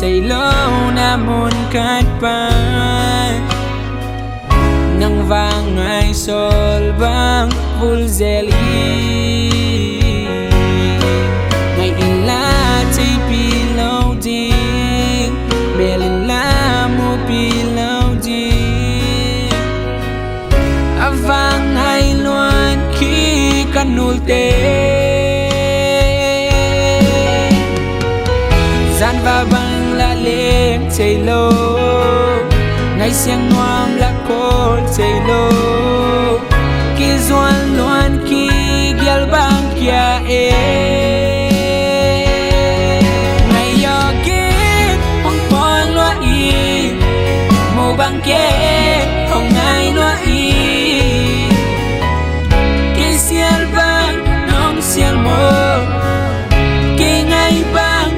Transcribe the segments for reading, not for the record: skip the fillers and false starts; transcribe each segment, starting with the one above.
say lâu namun kat pa nang vang ay sol bang pulzeli ngay ila tay pilaw ding melin la mo pilaw ding avang ay luan ki kanulte gian va bang la lên chạy lô ngày xiang ngoam la col chạy lô ki doan loan ki gyal bang kia ngày yo ki hong pon lo i mo bang ke hong ngai lo i ki sial bang nong sial mo ki ngai bang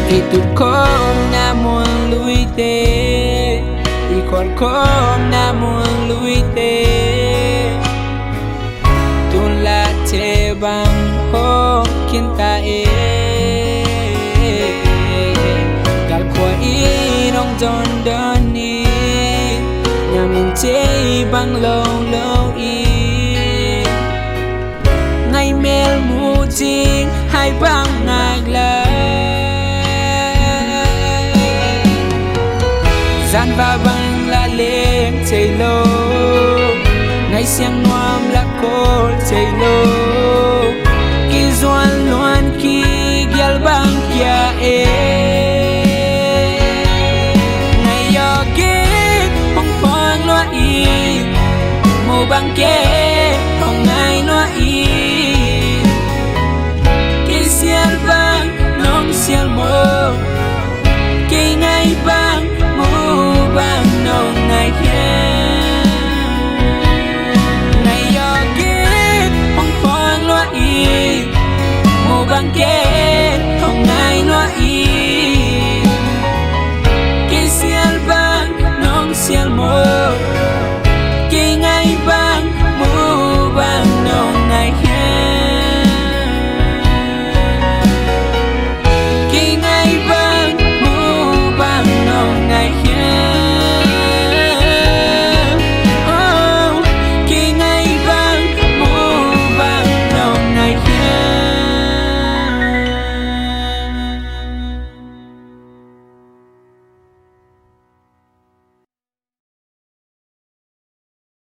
Itukom namun luite ikonkom namun luite tulate bang ho kinta gal kwa inong don doni nyamin che bang low low i ngay mel mu jing hai bang ngagla gian va bang la lên chạy lô ngày xiang ngoam la col chạy lô ki doan loan ki gyal bang kia ngày yo ki hong pon lo i mo bang ke hong ngai lo i